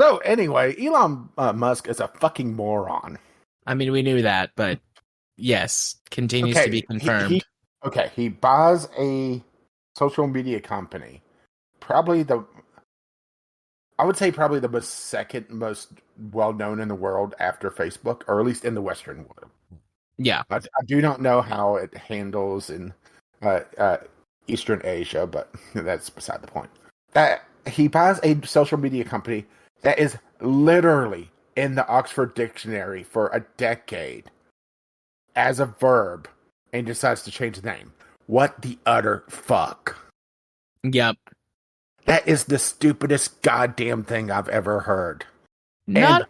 So anyway, Elon Musk is a fucking moron. I mean, we knew that, but yes, continues to be Okay, confirmed. he buys a social media company, probably I would say probably the second most well known in the world after Facebook, or at least in the Western world. Yeah. I do not know how it handles in Eastern Asia, but that's beside the point. That he buys a social media company that is literally in the Oxford Dictionary for a decade as a verb and decides to change the name. What the utter fuck? Yep. That is the stupidest goddamn thing I've ever heard. Not.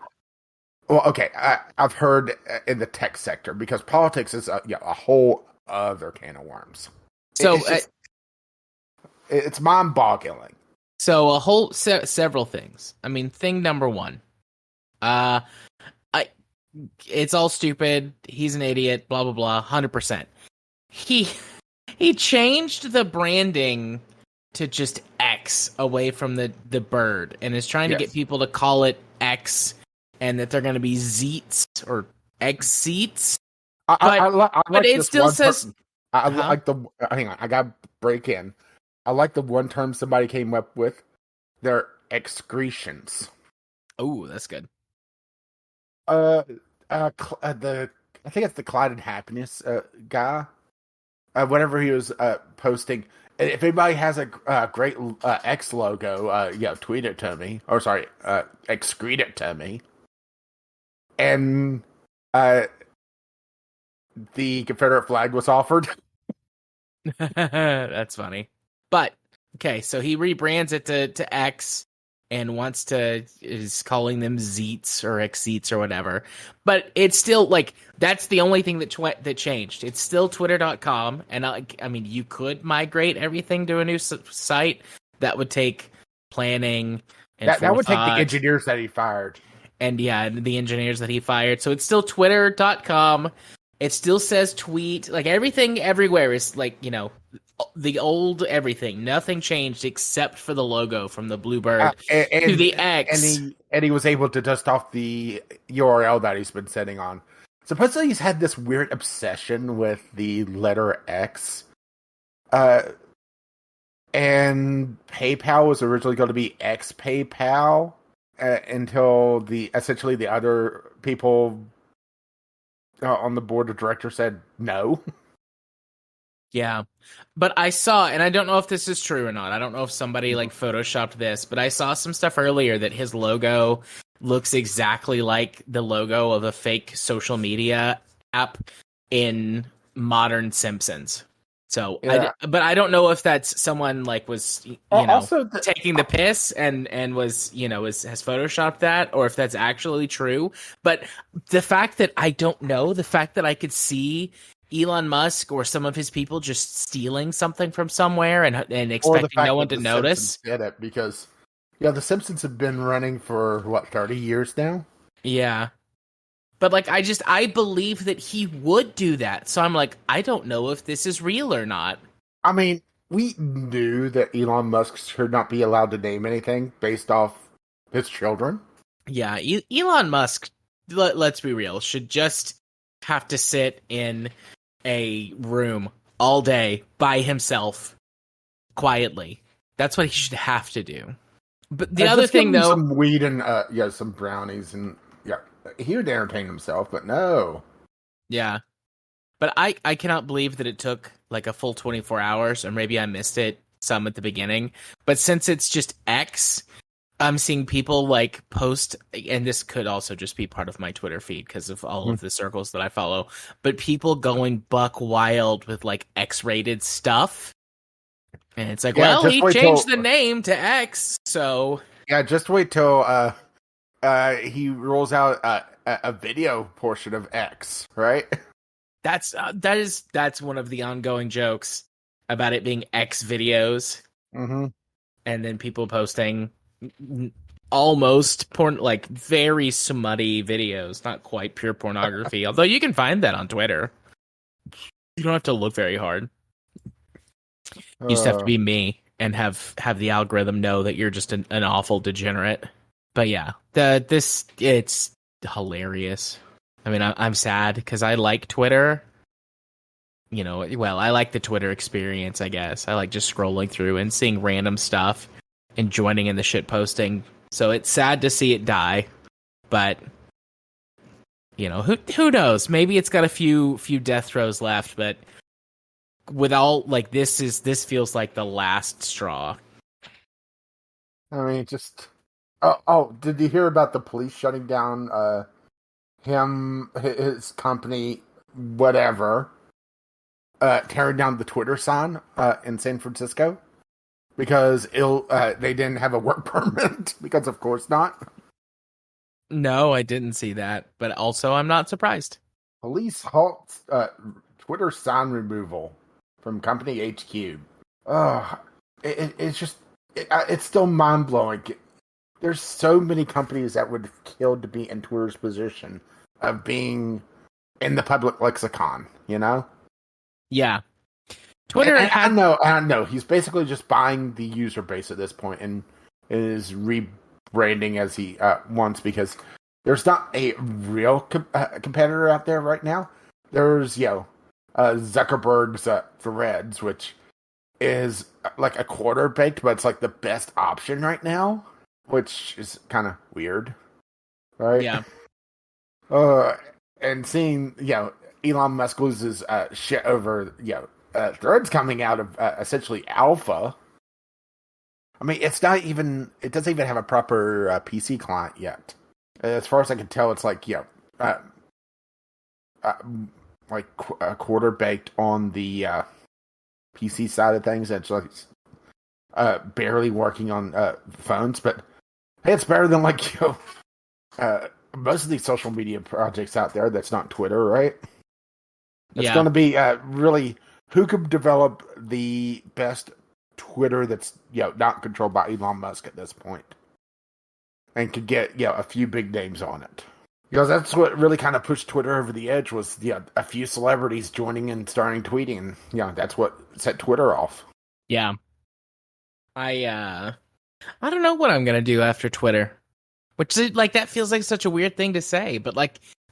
Well, okay, I've heard in the tech sector, because politics is a whole other can of worms. So it's mind-boggling. So a whole several things. I mean, thing number one, it's all stupid. He's an idiot. Blah blah blah. 100%. He changed the branding to just X away from the bird, and is trying to get people to call it X, and that they're going to be Zeets or X seats. But it still says. Like the. Hang on, I got to break in. I like the one term somebody came up with. They're excretions. Oh, that's good. I think it's the Clyde and Happiness guy. Whenever he was posting, if anybody has a great X logo, tweet it to me. Or sorry, excrete it to me. And the Confederate flag was offered. That's funny. But okay, so he rebrands it to X and is calling them Zeets or X-Zeets or whatever. But it's still like that's the only thing that changed. It's still Twitter.com, and I mean you could migrate everything to a new site. That would take planning and that would take the engineers that he fired. And the engineers that he fired. So it's still Twitter.com. It still says tweet. Like everything everywhere is like, the old everything. Nothing changed except for the logo from the Bluebird to the X. And he was able to dust off the URL that he's been sitting on. Supposedly he's had this weird obsession with the letter X. And PayPal was originally going to be X PayPal until essentially the other people on the board of directors said no. Yeah, but I saw, and I don't know if this is true or not. I don't know if somebody like photoshopped this, but I saw some stuff earlier that his logo looks exactly like the logo of a fake social media app in modern Simpsons. So, yeah. but I don't know if that's someone like was taking the piss and was has photoshopped that, or if that's actually true. But the fact that I don't know, the fact that I could see Elon Musk or some of his people just stealing something from somewhere and expecting no one to notice. Did it because the Simpsons have been running for 30 years now. Yeah. But like I believe that he would do that. So I'm like, I don't know if this is real or not. I mean, we knew that Elon Musk should not be allowed to name anything based off his children. Yeah, Elon Musk, let's be real, should just have to sit in a room all day by himself quietly. That's what he should have to do. But the other thing, though, some weed and some brownies, and he would entertain himself. But no, yeah. But I cannot believe that it took like a full 24 hours, or maybe I missed it some at the beginning. But since it's just X, I'm seeing people like post, and this could also just be part of my Twitter feed because of all of the circles that I follow, but people going buck wild with like X-rated stuff. And it's like, he changed the name to X, so... Yeah, just wait till he rolls out a video portion of X, right? That's one of the ongoing jokes about it being X videos. Mm-hmm. And then people posting almost porn, like very smutty videos, not quite pure pornography, although you can find that on Twitter. You don't have to look very hard. You just have to be me and have the algorithm know that you're just an awful degenerate. But yeah, It's hilarious. I mean, I'm sad because I like Twitter. I like the Twitter experience, I guess. I like just scrolling through and seeing random stuff and joining in the shit posting. So it's sad to see it die, but who knows? Maybe it's got a few death throes left, but with all like this feels like the last straw. I mean, just did you hear about the police shutting down his company, whatever, tearing down the Twitter sign in San Francisco because they didn't have a work permit? Because of course not. No, I didn't see that, but also I'm not surprised. Police halt Twitter sign removal from company HQ. It's just it's still mind blowing. There's so many companies that would have killed to be in Twitter's position of being in the public lexicon. Yeah, Twitter. I know. He's basically just buying the user base at this point and is rebranding as he wants, because there's not a real competitor out there right now. There's Zuckerberg's Threads, which is like a quarter baked, but it's like the best option right now, which is kind of weird, right? Yeah. And seeing Elon Musk loses shit over Threads coming out of essentially alpha. I mean, it doesn't even have a proper PC client yet. As far as I can tell, it's like quarter baked on the PC side of things. It's like barely working on phones, but hey, it's better than most of these social media projects out there that's not Twitter, right? It's going to be really who could develop the best Twitter that's not controlled by Elon Musk at this point, and could get a few big names on it. Because that's what really kind of pushed Twitter over the edge, was a few celebrities joining and starting tweeting. That's what set Twitter off. Yeah. I don't know what I'm gonna do after Twitter. Which that feels like such a weird thing to say, but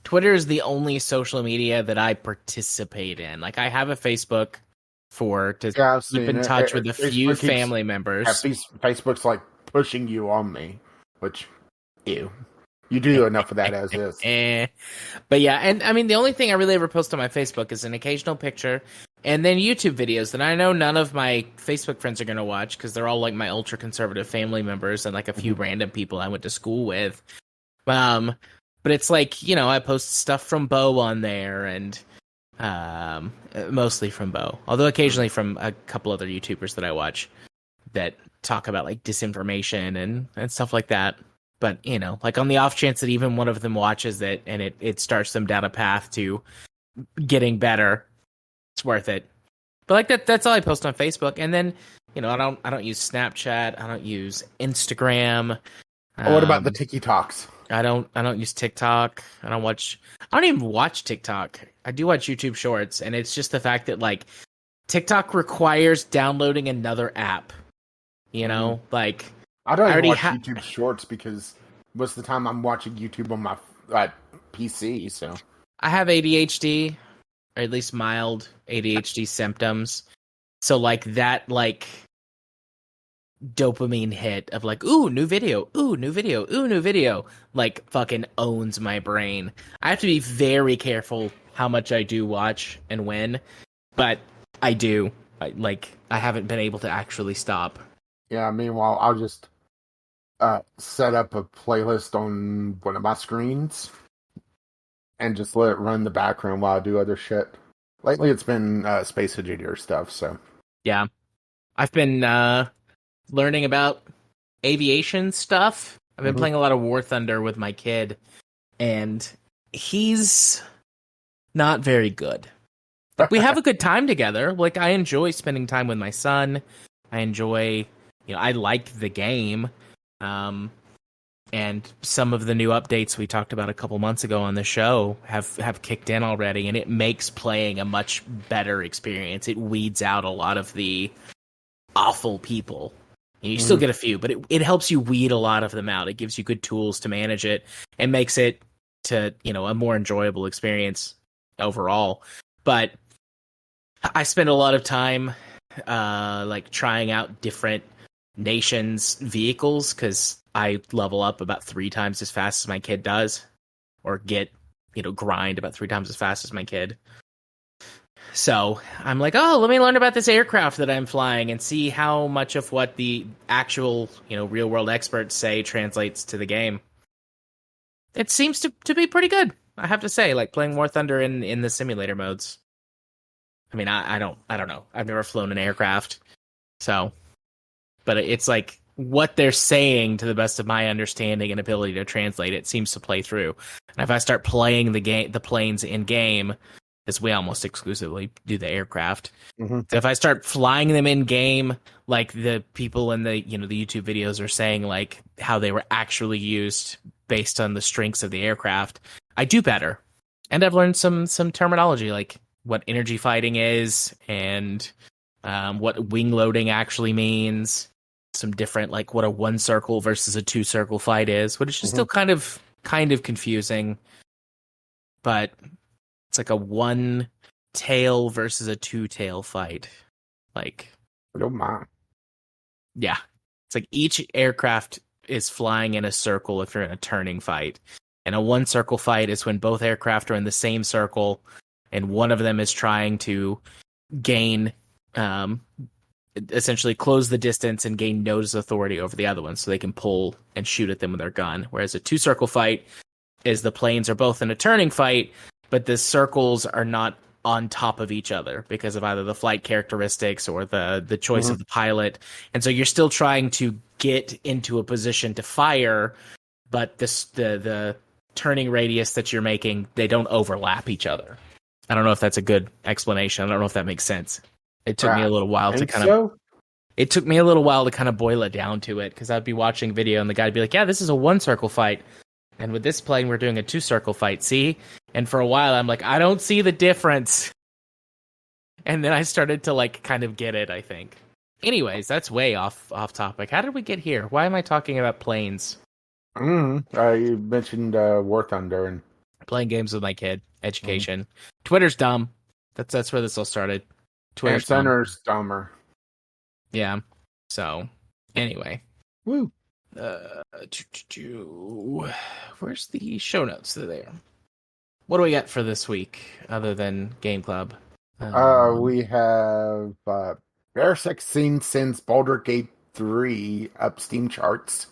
Twitter is the only social media that I participate in. I have a Facebook to keep in touch with a few family members. Facebook's pushing you on me, which ew. You do enough of that as is. But yeah, and I mean, the only thing I really ever post on my Facebook is an occasional picture, and then YouTube videos that I know none of my Facebook friends are going to watch, because they're all my ultra-conservative family members and a few random people I went to school with. But it's I post stuff from Bo on there, and mostly from Bo. Although occasionally from a couple other YouTubers that I watch that talk about disinformation and stuff like that. But, on the off chance that even one of them watches it and it starts them down a path to getting better, it's worth it. But that's all I post on Facebook. And then, I don't use Snapchat. I don't use Instagram. What about the TikToks? I don't use TikTok. I don't even watch TikTok. I do watch YouTube Shorts, and it's just the fact that TikTok requires downloading another app. I don't even watch YouTube Shorts because most of the time I'm watching YouTube on my PC. So I have ADHD, or at least mild ADHD symptoms. So that dopamine hit of ooh, new video, ooh, new video, ooh, new video, fucking owns my brain. I have to be very careful how much I do watch and when, but I do. I haven't been able to actually stop. Yeah, meanwhile, I'll just set up a playlist on one of my screens and just let it run in the background while I do other shit. Lately, it's been Space Engineer stuff, so. Yeah. I've been learning about aviation stuff. I've been playing a lot of War Thunder with my kid, and he's not very good. We have a good time together. I enjoy spending time with my son. I enjoy, I like the game. And some of the new updates we talked about a couple months ago on the show have kicked in already, and it makes playing a much better experience. It weeds out a lot of the awful people You still get a few, but it helps you weed a lot of them out. It gives you good tools to manage it and makes it to, a more enjoyable experience overall. But I spend a lot of time like trying out different nations' vehicles because I level up about 3 times as fast as my kid does, or get, grind about 3 times as fast as my kid. So I'm like, oh, let me learn about this aircraft that I'm flying and see how much of what the actual, real world experts say translates to the game. It seems to be pretty good, I have to say, like playing War Thunder in the simulator modes. I mean, I don't know. I've never flown an aircraft. So, but it's like what they're saying, to the best of my understanding and ability to translate it, seems to play through. And if I start playing the planes in game, as we almost exclusively do the aircraft. Mm-hmm. So if I start flying them in game, like the people in the the YouTube videos are saying, like how they were actually used based on the strengths of the aircraft, I do better. And I've learned some terminology, like what energy fighting is and what wing loading actually means. Some different, like what a 1 circle versus a 2 circle fight is, which is still kind of confusing, but it's like a 1 tail versus a 2 tail fight. Like, oh my. Yeah. It's like each aircraft is flying in a circle if you're in a turning fight. And a 1 circle fight is when both aircraft are in the same circle and one of them is trying to gain, essentially close the distance and gain notice authority over the other one so they can pull and shoot at them with their gun. Whereas a 2 circle fight is the planes are both in a turning fight, but the circles are not on top of each other because of either the flight characteristics or the choice of the pilot. And so you're still trying to get into a position to fire, but the turning radius that you're making, they don't overlap each other. I don't know if that's a good explanation. I don't know if that makes sense. It took me a little while to kind of... It took me a little while to kind of boil it down to it, because I'd be watching video and the guy'd be like, yeah, this is a 1 circle fight. And with this plane, we're doing a 2 circle fight, see? And for a while, I'm like, I don't see the difference. And then I started to, like, kind of get it, I think. Anyways, that's way off topic. How did we get here? Why am I talking about planes? You mentioned War Thunder and playing games with my kid. Education. Twitter's dumb. That's where this all started. Twitter's Center's dumber. Yeah. So, anyway. Woo. Where's the show notes? They're there. What do we got for this week other than Game Club? We have Bear Sex Scene since Baldur's Gate 3 up Steam charts.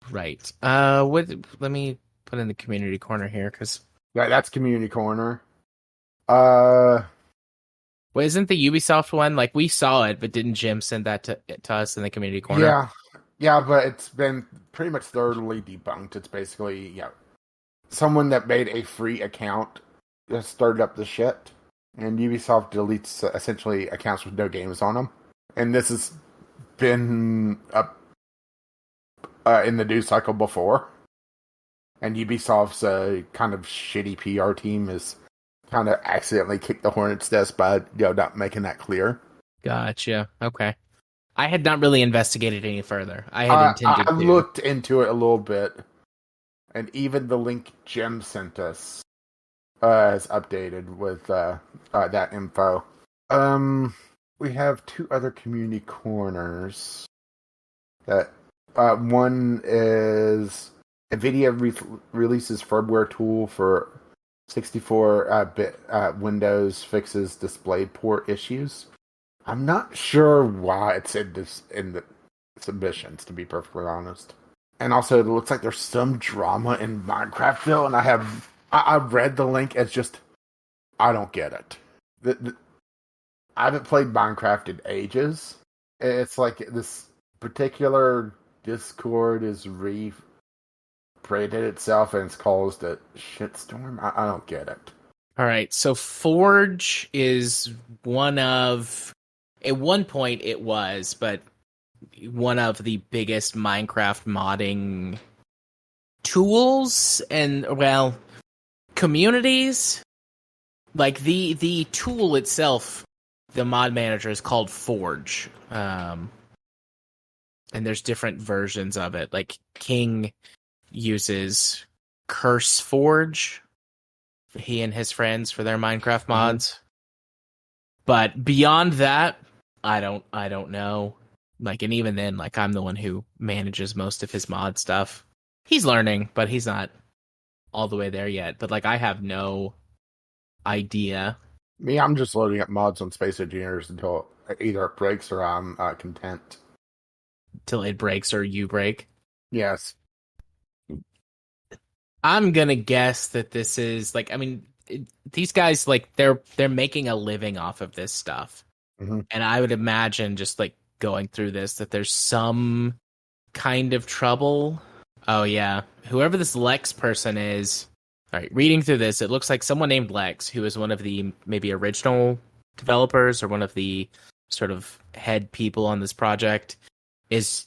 Right. Let me put in the community corner here, because that's community corner. Well, isn't the Ubisoft one, like, we saw it, but didn't Jim send that to us in the community corner? Yeah, but it's been pretty much thoroughly debunked. It's basically, someone that made a free account just started up the shit, and Ubisoft deletes essentially accounts with no games on them. And this has been up in the news cycle before. And Ubisoft's kind of shitty PR team has kind of accidentally kicked the hornet's nest by not making that clear. Gotcha. Okay. I had not really investigated any further. I had intended to. I looked into it a little bit, and even the link Jim sent us is updated with that info. We have 2 other community corners. That one is NVIDIA releases firmware tool for 64-bit Windows fixes display port issues. I'm not sure why it's in the submissions, to be perfectly honest. And also, it looks like there's some drama in Minecraftville, and I read the link as just, I don't get it. I haven't played Minecraft in ages. It's like this particular Discord is created itself, and it's caused a shitstorm. I don't get it. All right, so Forge is one of... At one point it was, but one of the biggest Minecraft modding tools and, well, communities. Like, the tool itself, the mod manager, is called Forge. and there's different versions of it. Like King uses Curse Forge, he and his friends, for their Minecraft mods. But beyond that, I don't know. Like, and even then, like, I'm the one who manages most of his mod stuff. He's learning, but he's not all the way there yet. But like, I have no idea. Me, I'm just loading up mods on Space Engineers until either it breaks or I'm content. Till it breaks or you break. Yes. I'm gonna guess that this is like, I mean, these guys, like, they're making a living off of this stuff, Mhm. and I would imagine, just like going through this, that there's some kind of trouble. Oh yeah, whoever this Lex person is. All right, reading through this, it looks like someone named Lex, who is one of the maybe original developers or one of the sort of head people on this project, is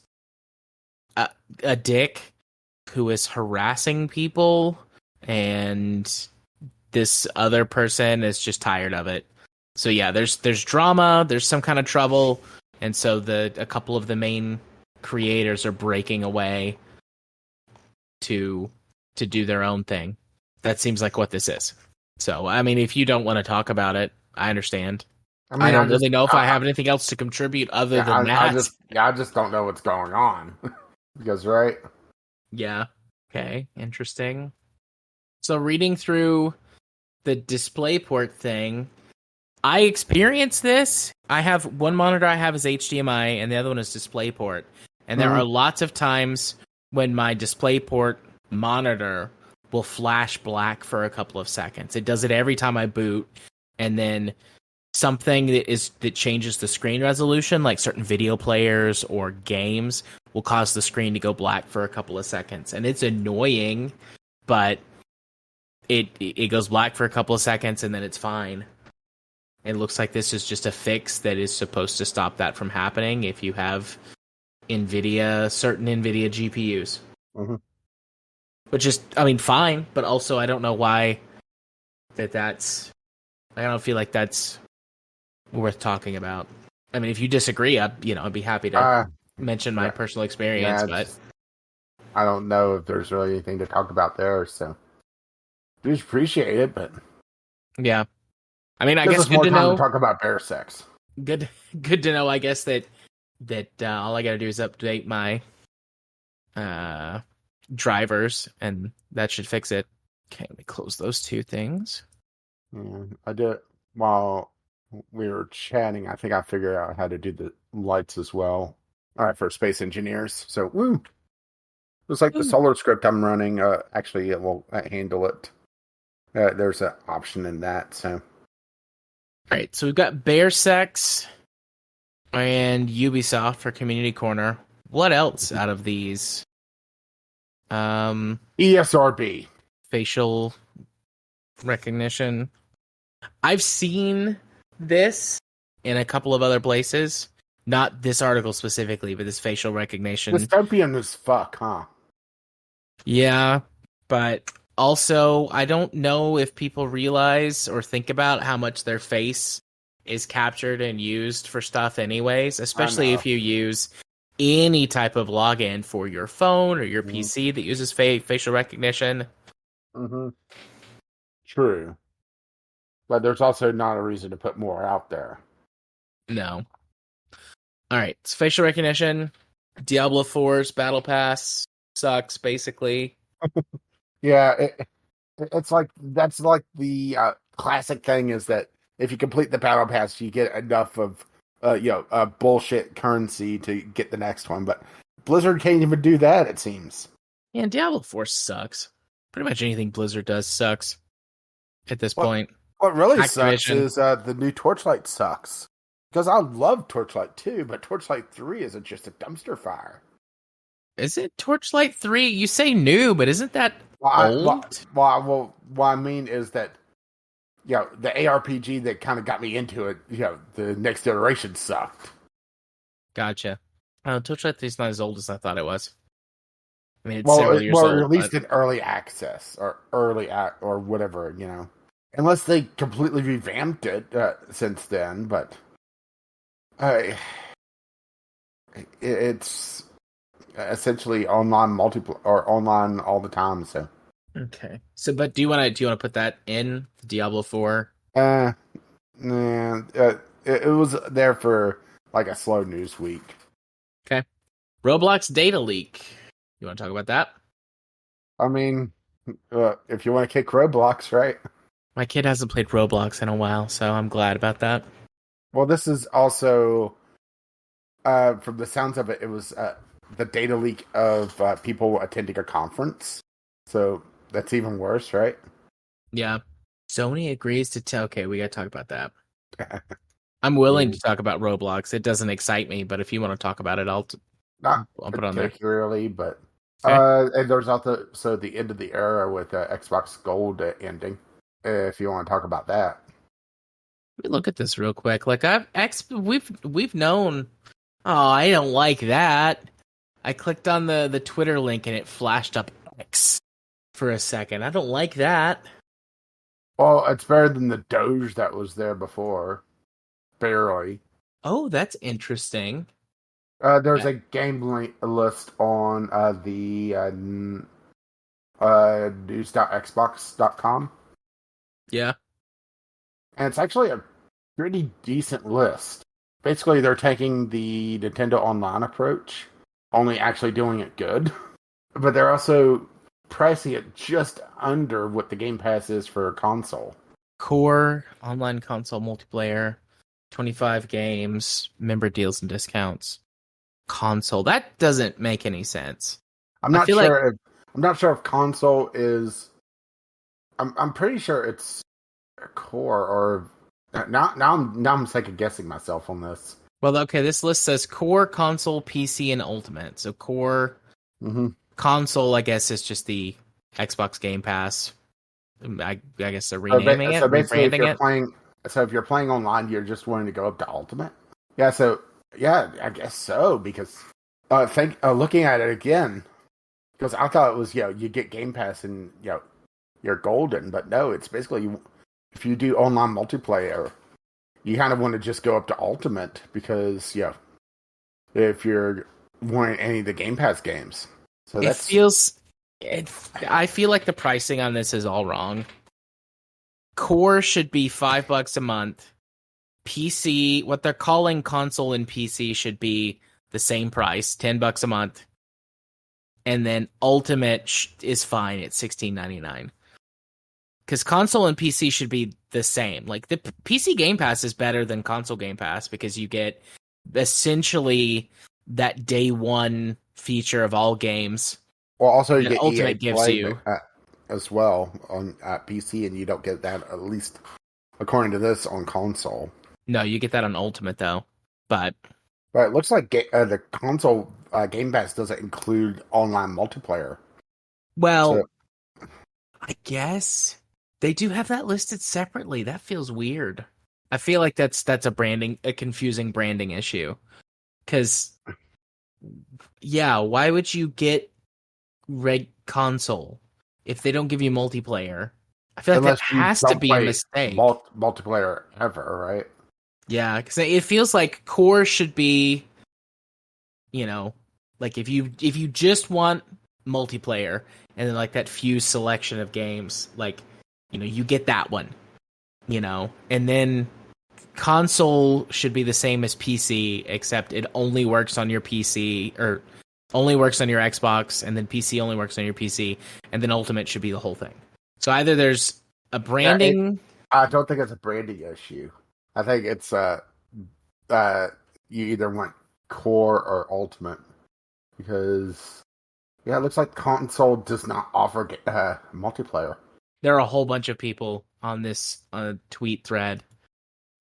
a dick who is harassing people, and this other person is just tired of it. So yeah, there's drama, there's some kind of trouble, and so a couple of the main creators are breaking away to do their own thing. That seems like what this is. So I mean, if you don't want to talk about it, I understand. I mean, I don't really know if I have anything else to contribute other than that. I just don't know what's going on. Because, right? Yeah. Okay. Interesting. So reading through the DisplayPort thing, I experienced this. I have one monitor I have is HDMI and the other one is DisplayPort. And there are lots of times when my DisplayPort monitor will flash black for a couple of seconds. It does it every time I boot, and then something that changes the screen resolution, like certain video players or games, will cause the screen to go black for a couple of seconds. And it's annoying, but it goes black for a couple of seconds and then it's fine. It looks like this is just a fix that is supposed to stop that from happening if you have certain NVIDIA GPUs. Mm-hmm. Which is, I mean, fine, but also I don't know why I don't feel like that's worth talking about. I mean, if you disagree, I'd be happy to mention my personal experience, but I don't know if there's really anything to talk about there, so we just appreciate it, but yeah. I mean, I guess guess good to know. To talk about bear sex. Good to know. I guess that all I gotta do is update my drivers, and that should fix it. Okay, let me close those two things. Yeah, I did while we were chatting. I think I figured out how to do the lights as well. All right, for Space Engineers. So, woo! Looks like the solar script I'm running. Actually, it will handle it. There's an option in that. So, all right. So we've got Bear Sex and Ubisoft for Community Corner. What else out of these? ESRB. Facial recognition. I've seen this in a couple of other places. Not this article specifically, but this facial recognition. Dystopian as fuck, huh? Yeah, but also I don't know if people realize or think about how much their face is captured and used for stuff anyways, especially if you use any type of login for your phone or your PC that uses facial recognition. Mm-hmm. True. But there's also not a reason to put more out there. No. All right, it's facial recognition. Diablo 4's Battle Pass sucks, basically. Yeah, it's like, that's like the classic thing is that if you complete the Battle Pass, you get enough of bullshit currency to get the next one. But Blizzard can't even do that, it seems. Yeah, Diablo 4 sucks. Pretty much anything Blizzard does sucks at this point. What really sucks is the new Torchlight sucks. Because I love Torchlight 2, but Torchlight 3 is just a dumpster fire. Is it Torchlight 3? You say new, but isn't that old? What I mean is that, the ARPG that kind of got me into it, the next iteration sucked. Gotcha. Torchlight 3 is not as old as I thought it was. I mean, it's several years old. Released in early access or or whatever, Unless they completely revamped it since then, but it's essentially online multiplayer or online all the time. So, Okay. So, but do you want to put that in Diablo 4? uh, nah, it was there for like a slow news week. Okay. Roblox data leak. You want to talk about that? I mean, if you want to kick Roblox, right? My kid hasn't played Roblox in a while, so I'm glad about that. Well, this is also, from the sounds of it, it was the data leak of people attending a conference. So that's even worse, right? Yeah. Sony agrees to tell. Okay, we got to talk about that. I'm willing Yeah. to talk about Roblox. It doesn't excite me, but if you want to talk about it, Not I'll put it on there. particularly, but Okay. and there's also the end of the era with Xbox Gold ending. If you want to talk about that, Let me look at this real quick. Like we've known. Oh, I don't like that. I clicked on the Twitter link and it flashed up X for a second. I don't like that. well, it's better than the Doge that was there before, barely. Oh, that's interesting. There's Yeah. a list on the news.xbox.com, Yeah. and it's actually a pretty decent list. Basically, they're taking the Nintendo Online approach, only actually doing it good, but they're also pricing it just under what the Game Pass is for a console. Core online console multiplayer, 25 games, member deals and discounts. Console. That doesn't make any sense. I'm I not feel like sure if console is. I'm pretty sure it's core or now I'm second guessing myself on this. well, okay, this list says core, console, PC, and ultimate. So core Mm-hmm. console, I guess, is just the Xbox Game Pass. I guess they're So, renaming it, so basically, rebranding it. if you're playing online, you're just wanting to go up to Ultimate. Yeah. So yeah, I guess so because looking at it again, because I thought it was you get Game Pass and you're golden, but no, it's basically if you do online multiplayer, you kind of want to just go up to Ultimate because if you're wanting any of the Game Pass games, so It that's feels. It, I feel like the pricing on this is all wrong. Core should be $5 a month. PC, what they're calling console and PC, should be the same price, $10 a month. And then Ultimate is fine at $16.99. Because console and PC should be the same. Like the PC Game Pass is better than console Game Pass because you get essentially that day one feature of all games well. Also, you that get EA Ultimate gives Play you. as well on PC, and you don't get that at least according to this on console. No, you get that on Ultimate though. But But it looks like the console Game Pass doesn't include online multiplayer. So well, I guess they do have that listed separately. That feels weird. I feel like that's a confusing branding issue. Because yeah, why would you get Red Console if they don't give you multiplayer? I feel like that unless you has to don't be a play mistake. multiplayer ever, right? Yeah, because it feels like core should be, like if you just want multiplayer and then like that few selection of games, like you get that one, and then console should be the same as PC, except it only works on your PC or only works on your Xbox, and then PC only works on your PC, and then Ultimate should be the whole thing. So either there's a Yeah, branding. I don't think it's a branding issue. I think it's uh you either want core or ultimate because it looks like console does not offer multiplayer. There are a whole bunch of people on this tweet thread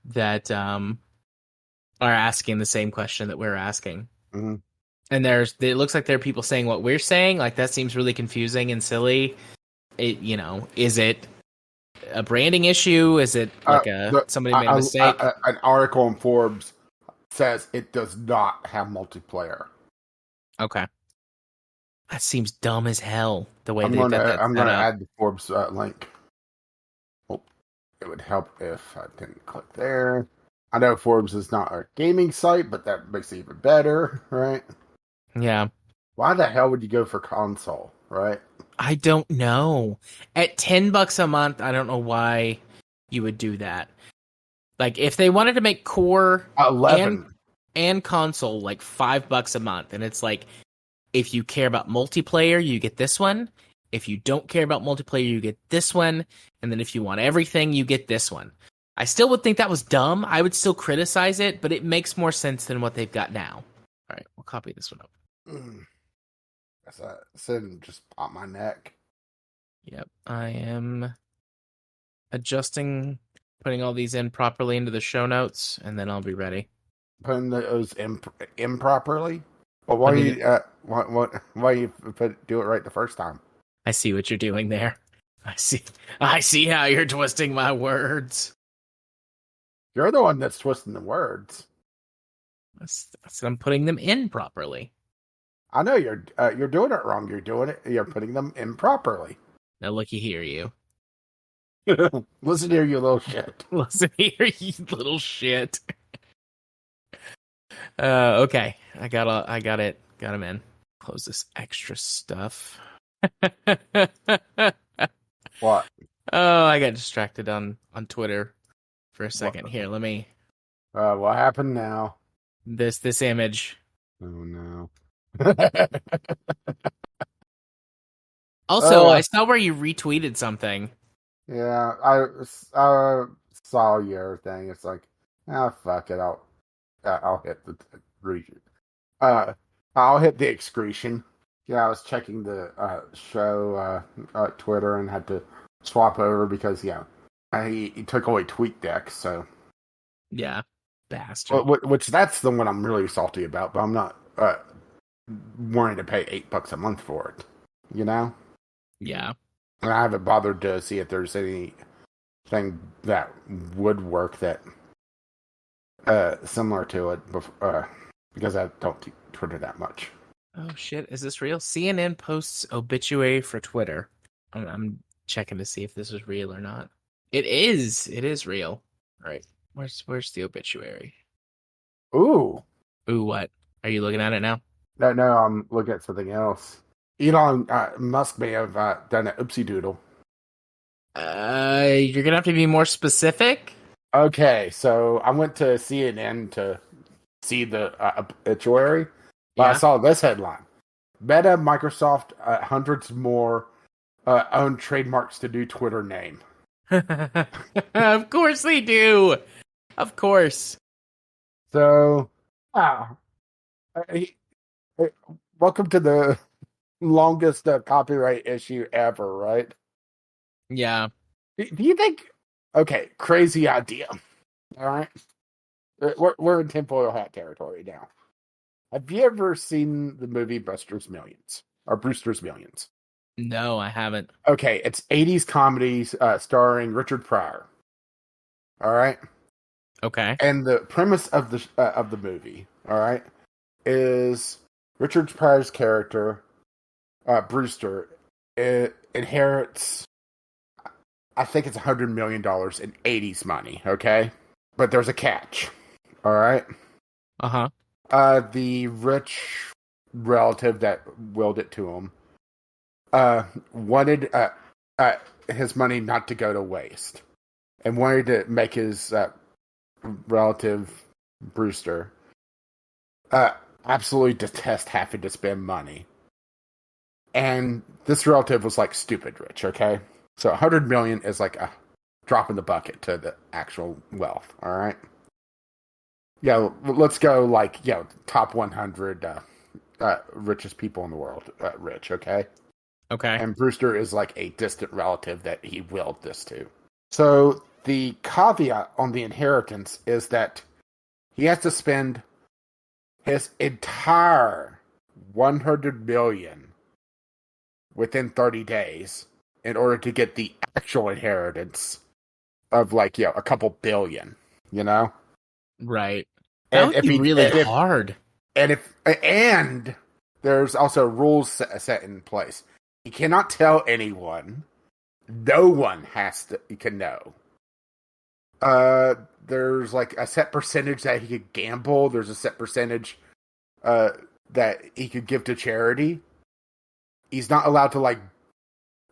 that are asking the same question that we're asking. Mm-hmm. And it looks like there are people saying what we're saying. Like that seems really confusing and silly. Is it a branding issue? Is it like somebody made a mistake? An article in Forbes says it does not have multiplayer. Okay. That seems dumb as hell, the way they've got that I'm set gonna up. add the Forbes link. Oh, it would help if I didn't click there. I know Forbes is not a gaming site, but that makes it even better, right? Yeah. Why the hell would you go for console, right? I don't know. At $10 a month, I don't know why you would do that. Like if they wanted to make core 11. and console like $5 a month, and it's like if you care about multiplayer, you get this one. If you don't care about multiplayer, you get this one. And then if you want everything, you get this one. I still would think that was dumb. I would still criticize it, but it makes more sense than what they've got now. All right, we'll copy this one up. That's a sin just pop my neck. Yep, I am adjusting, putting all these in properly into the show notes, and then I'll be ready. Putting those improperly? Well, why you do it right the first time? I see what you're doing there. I see how you're twisting my words. You're the one that's twisting the words. I'm putting them in properly. I know you're doing it wrong. You're putting them improperly. Now looky here, you. Listen here, you little shit. Listen here, you little shit. Okay. I got it. Got him in. Close this extra stuff. What? Oh, I got distracted on Twitter for a second. Here, let me. What happened now? This image. Oh no. Also, I saw where you retweeted something. Yeah, I saw your thing. It's like, fuck it. I'll hit the region. I'll hit the excretion. Yeah, I was checking the show Twitter and had to swap over because he took away TweetDeck. So yeah, bastard. Which that's the one I'm really salty about, but I'm not wanting to pay $8 a month for it. You know? Yeah. And I haven't bothered to see if there's anything that would work that similar to it because I don't do Twitter that much. Oh shit, is this real? CNN posts obituary for Twitter. I'm checking to see if this is real or not. It is. It is real. All right. Where's the obituary? Ooh, what? Are you looking at it now? No, I'm looking at something else. Elon Musk may have done an oopsie doodle. You're gonna have to be more specific. Okay, so I went to CNN to see the obituary. But I saw this headline: Meta, Microsoft, hundreds more own trademarks to do Twitter name. Of course they do. Of course. So, welcome to the longest copyright issue ever, right? Yeah. Do you think? Okay, crazy idea. All right, we're in tinfoil hat territory now. Have you ever seen the movie Brewster's Millions? No, I haven't. Okay, it's 80s comedies starring Richard Pryor. All right. Okay. And the premise of the movie, all right, is Richard Pryor's character, Brewster, inherits, I think it's $100 million in 80s money. Okay, but there's a catch. All right. Uh-huh. The rich relative that willed it to him wanted his money not to go to waste and wanted to make his relative, Brewster, absolutely detest having to spend money. And this relative was like stupid rich, okay? So 100 million is like a drop in the bucket to the actual wealth, all right? Yeah, let's go like, top 100 richest people in the world, rich, okay? Okay. And Brewster is like a distant relative that he willed this to. So the caveat on the inheritance is that he has to spend his entire 100 million within 30 days in order to get the actual inheritance of like, a couple billion, Right. And that would be really hard. And there's also rules set in place. He cannot tell anyone. No one can know. There's like a set percentage that he could gamble. There's a set percentage that he could give to charity. He's not allowed to like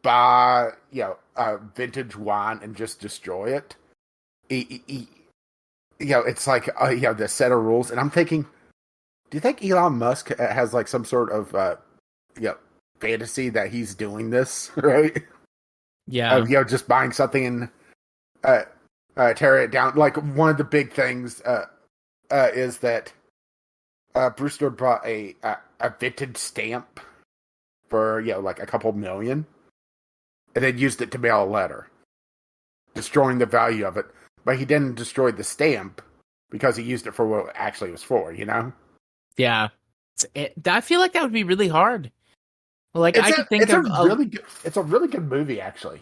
buy, vintage wine and just destroy it. It's like the set of rules. And I'm thinking, do you think Elon Musk has like some sort of fantasy that he's doing this, right? Yeah. Just buying something and tear it down. Like one of the big things is that Brewster bought a vintage stamp for like a couple million, and then used it to mail a letter, destroying the value of it. But he didn't destroy the stamp because he used it for what it actually was for. Yeah. I feel like that would be really hard. Like It's a really good movie, actually.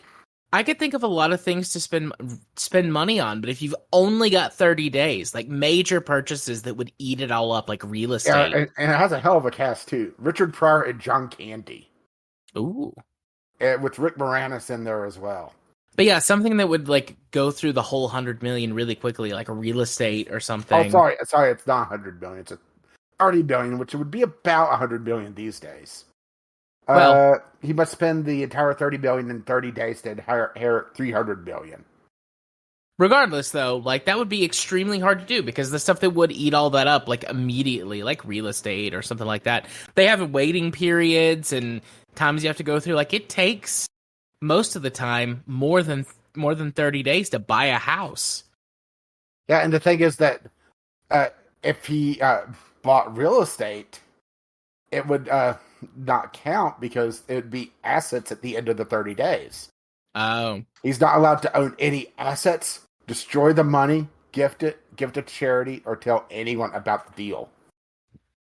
I could think of a lot of things to spend money on, but if you've only got 30 days, like major purchases that would eat it all up, like real estate. Yeah, and it has a hell of a cast too. Richard Pryor and John Candy. Ooh. With Rick Moranis in there as well. But yeah, something that would like go through the whole 100 million really quickly, like a real estate or something. Oh, sorry, it's not 100 million. It's 30 billion, which would be about 100 million these days. Well, he must spend the entire 30 billion in 30 days to inherit 300 billion. Regardless, though, like that would be extremely hard to do because the stuff that would eat all that up, like immediately, like real estate or something like that, they have waiting periods and times you have to go through. Like it takes most of the time more than 30 days to buy a house. Yeah, and the thing is that if he bought real estate, it would not count because it would be assets at the end of the 30 days. Oh. He's not allowed to own any assets, destroy the money, give it to charity, or tell anyone about the deal.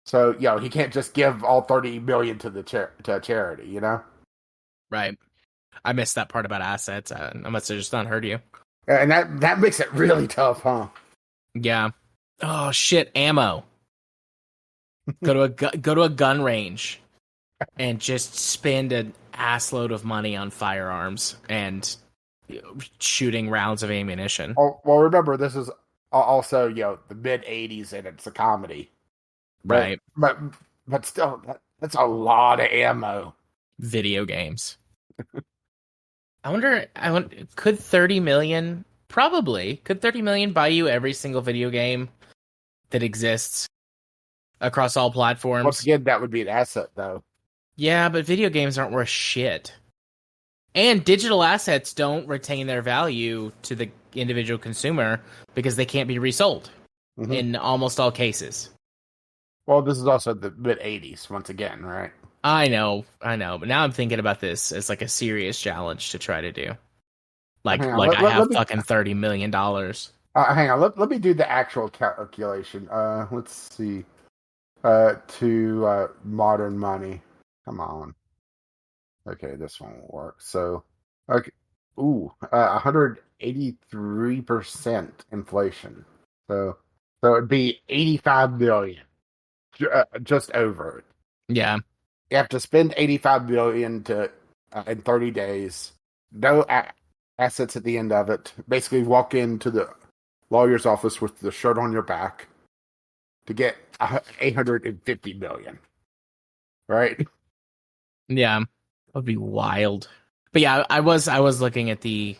So, he can't just give all 30 million to to charity, Right. I missed that part about assets. I must have just not heard you. And that makes it really tough, huh? Yeah. Oh shit, ammo. Go to a gun range and just spend an assload of money on firearms and shooting rounds of ammunition. Oh, well, remember, this is also, the mid-'80s, and it's a comedy. Right. But still, that's a lot of ammo. Video games. I wonder, could 30 million, probably, could 30 million buy you every single video game that exists across all platforms? Once again, that would be an asset, though. Yeah, but video games aren't worth shit. And digital assets don't retain their value to the individual consumer because they can't be resold in almost all cases. Well, this is also the mid-'80s, once again, right? I know. But now I'm thinking about this as like a serious challenge to try to do. Like, I have fucking $30 million. Hang on, let me do the actual calculation. Let's see. To modern money. Come on. Okay, this won't work. So, okay. 183% inflation. So it'd be 85 billion. Just over it. Yeah. You have to spend 85 billion in 30 days. No assets at the end of it. Basically, walk into the lawyer's office with the shirt on your back to get 850 million. Right? Yeah. That would be wild. But yeah, I was looking at the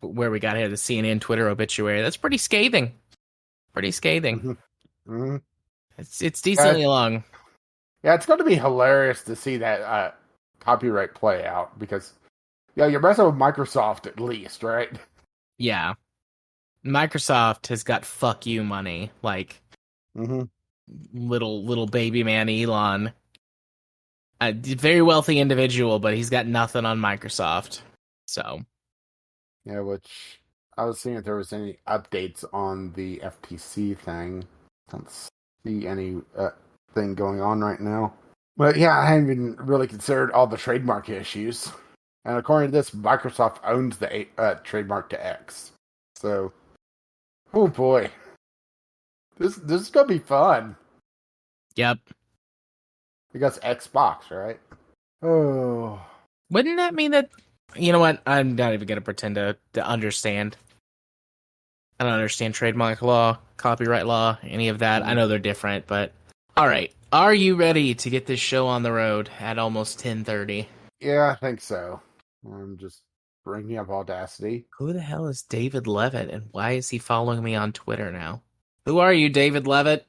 where we got here, the CNN Twitter obituary. That's pretty scathing. Mm-hmm. It's decently long. Yeah, it's going to be hilarious to see that copyright play out because you're messing with Microsoft at least, right? Yeah. Microsoft has got fuck you money, like little baby man Elon. A very wealthy individual, but he's got nothing on Microsoft. So, yeah, which I was seeing if there was any updates on the FTC thing. Don't see any thing going on right now. But yeah, I haven't even really considered all the trademark issues. And according to this, Microsoft owns the trademark to X. So, oh boy, this is gonna be fun. Yep. Because Xbox, right? Oh. Wouldn't that mean that... You know what? I'm not even going to pretend to understand. I don't understand trademark law, copyright law, any of that. I know they're different, but... Alright. Are you ready to get this show on the road at almost 10:30? Yeah, I think so. I'm just bringing up Audacity. Who the hell is David Levitt, and why is he following me on Twitter now? Who are you, David Levitt?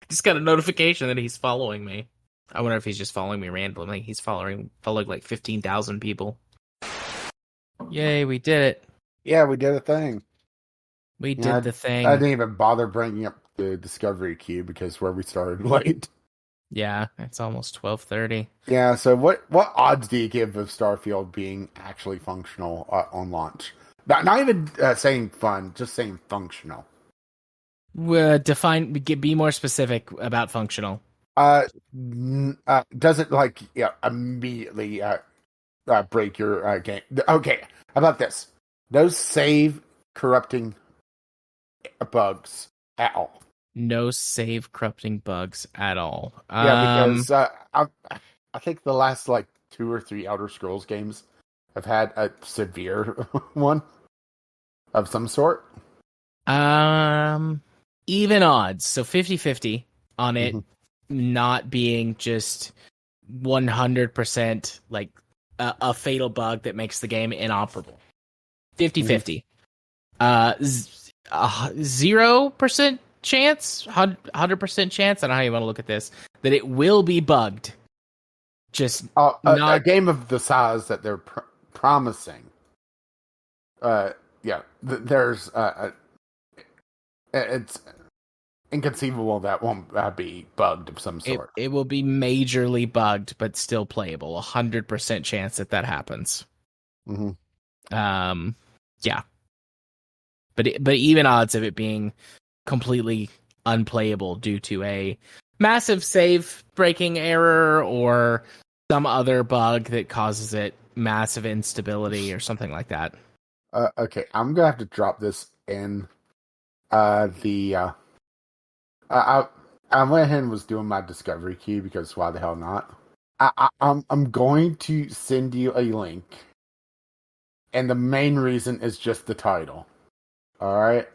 Just got a notification that he's following me. I wonder if he's just following me randomly. He's following like 15,000 people. Yay, we did it. Yeah, we did a thing. We did the thing. I didn't even bother bringing up the Discovery queue because where we started late. Yeah, it's almost 12:30. Yeah, so what odds do you give of Starfield being actually functional on launch? Not even saying fun, just saying functional. Be more specific about functional. Does it immediately break your game? Okay, how about this? No save corrupting bugs at all. No save corrupting bugs at all. Yeah, because I think the last 2 or 3 Elder Scrolls games have had a severe one of some sort. Even odds, so 50-50 on it not being just 100% like a fatal bug that makes the game inoperable. 50-50. 0% chance, 100% chance, I don't know how you want to look at this, that it will be bugged. Just a game of the size that they're promising. There's it's inconceivable that won't be bugged of some sort. It will be majorly bugged, but still playable. 100% chance that happens. Yeah. But even odds of it being completely unplayable due to a massive save breaking error or some other bug that causes it massive instability or something like that. Okay, I'm gonna have to drop this in I went ahead and was doing my Discovery queue because why the hell not? I'm going to send you a link, and the main reason is just the title. All right.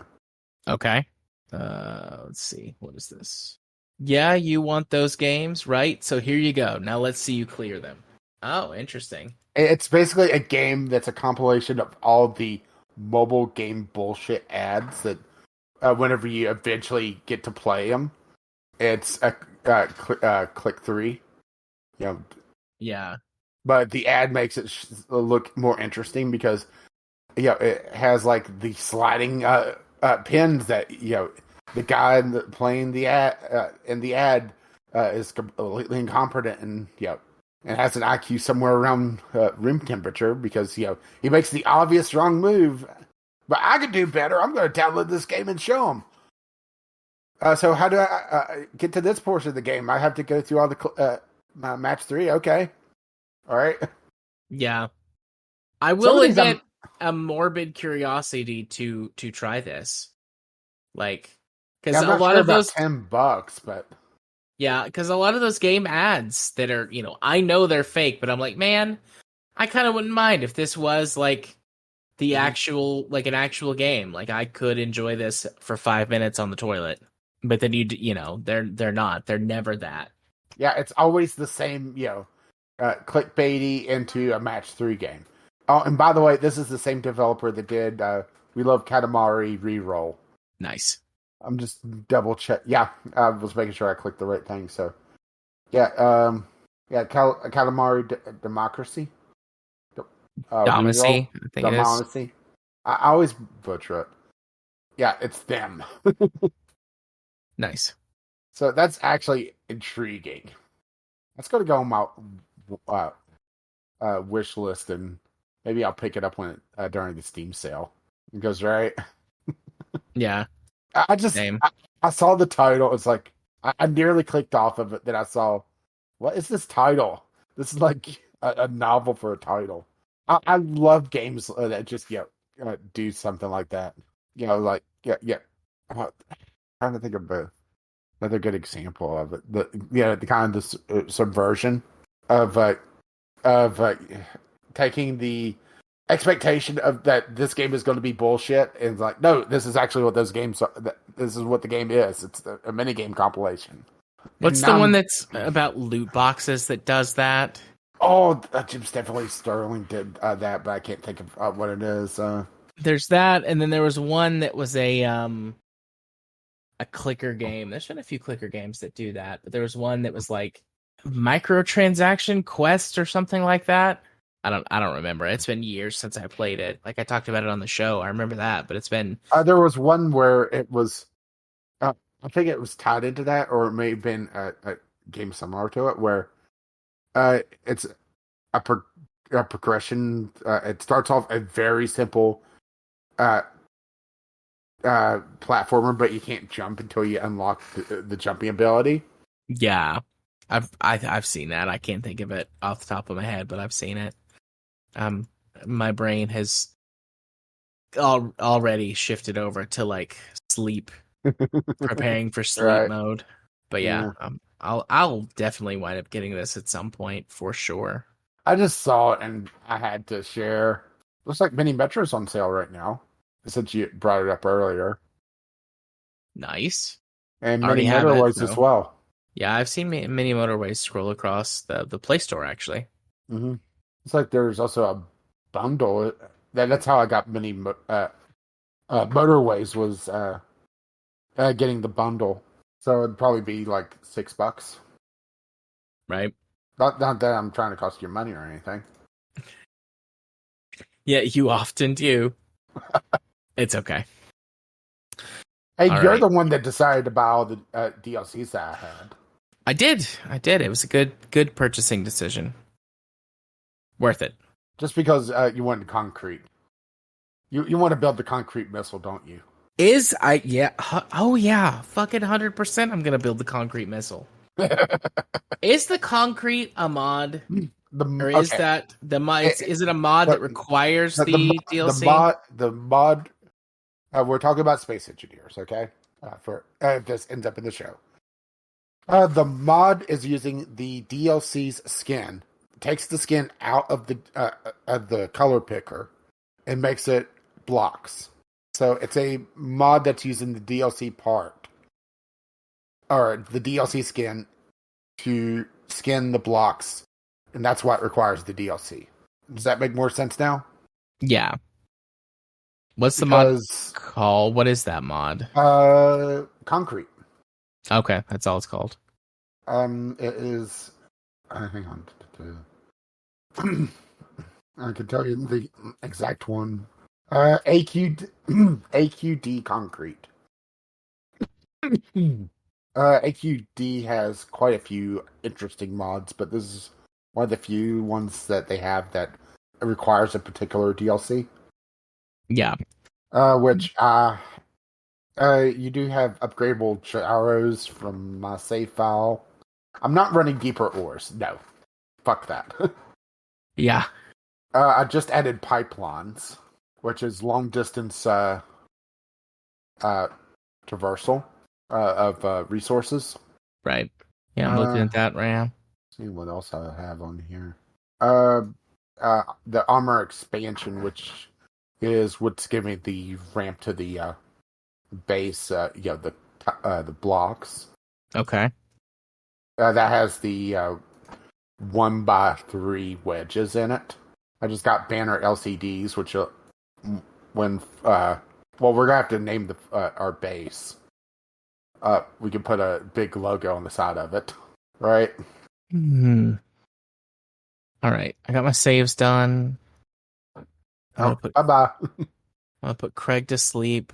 Okay. Let's see. What is this? Yeah, you want those games, right? So here you go. Now let's see you clear them. Oh, interesting. It's basically a game that's a compilation of all the mobile game bullshit ads that whenever you eventually get to play them, it's a click 3. Yeah. But the ad makes it look more interesting because it has the sliding pins that the guy playing the ad in the ad is completely incompetent and and has an IQ somewhere around room temperature because he makes the obvious wrong move. But I could do better. I'm going to download this game and show him. So how do I get to this portion of the game? I have to go through all the match 3. Okay, all right. Yeah, I will admit a morbid curiosity to try this, because a lot of those $10, but yeah, because a lot of those game ads that are I know they're fake, but I'm like, man, I kind of wouldn't mind if this was the actual an actual game. I could enjoy this for 5 minutes on the toilet, but then they're not. They're never that. Yeah, it's always the same. Clickbaity into a match 3 game. Oh, and by the way, this is the same developer that did We Love Katamari Reroll. Nice. I'm just double check. Yeah, I was making sure I clicked the right thing. So, yeah, Katamari Democracy. Damacy, I think Damacy. It is. I always butcher it. Yeah, it's them. Nice. So that's actually intriguing. That's going to go on my wish list, and maybe I'll pick it up when during the Steam sale. It goes right. Yeah. I saw the title. It's I nearly clicked off of it. Then I saw, what is this title? This is a novel for a title. I love games that just do something like that. I'm trying to think of another good example of it. The kind of subversion of taking the expectation of that this game is going to be bullshit and no, this is actually what those games are. This is what the game is. It's a mini game compilation. What's And the one that's about loot boxes that does that? Oh, Jim's definitely Sterling did that, but I can't think of what it is. There's that, and then there was one that was a clicker game. There's been a few clicker games that do that, but there was one that was like microtransaction quest or something like that. I don't remember. It's been years since I played it. Like I talked about it on the show. I remember that, but it's been There was one where it was, I think it was tied into that, or it may have been a game similar to it, where it's a progression. It starts off a very simple uh, platformer, but you can't jump until you unlock the jumping ability. yeah. I've seen that. I can't think of it off the top of my head, but I've seen it. My brain has already shifted over to like sleep, preparing for sleep Right. mode. But yeah, I'll definitely wind up getting this at some point for sure. I just saw it and I had to share. Looks like Mini Metro's on sale right now, since you brought it up earlier, Nice. and I already Mini have it, Motorways as so. well. Yeah, I've seen Mini Motorways scroll across the Play Store actually. Mm-hmm. It's like there's also a bundle. That's how I got Motorways was getting the bundle, so it'd probably be like $6. Right? Not that I'm trying to cost you money or anything. Yeah, you often do. It's okay. Hey, All you're right. the one that decided to buy all the DLCs that I had. I did. It was a good purchasing decision. Worth it. Just because you wanted concrete. You want to build the concrete missile, don't you? Oh yeah, fucking 100% I'm gonna build the concrete missile. Is the concrete a mod? Or is Okay. that the mod? Is it a mod that requires the DLC? The mod. We're talking about Space Engineers, okay? For if this ends up in the show, the mod is using the DLC's skin, takes the skin out of the color picker, and makes it blocks. So it's a mod that's using the DLC part or the DLC skin to skin the blocks, and that's what requires the DLC. Does that make more sense now? Yeah. What's the mod Because called? What is that mod? concrete. Okay, that's all it's called. It is. Hang on. I can tell you the exact one. AQD concrete. AQD has quite a few interesting mods, but this is one of the few ones that they have that requires a particular DLC. Yeah. Which you do have upgradable arrows from my save file. I'm not running deeper ores. No, fuck that. Yeah. I just added pipelines, which is long distance traversal of resources. Right. Yeah, I'm looking at that right now. See what else I have on here. The armor expansion, which is what's giving the ramp to the base. The blocks. Okay. That has the 1x3 wedges in it. I just got banner LCDs, which we're gonna have to name our base. We can put a big logo on the side of it, right? All right. I got my saves done. Bye bye. I'm gonna put Craig to sleep.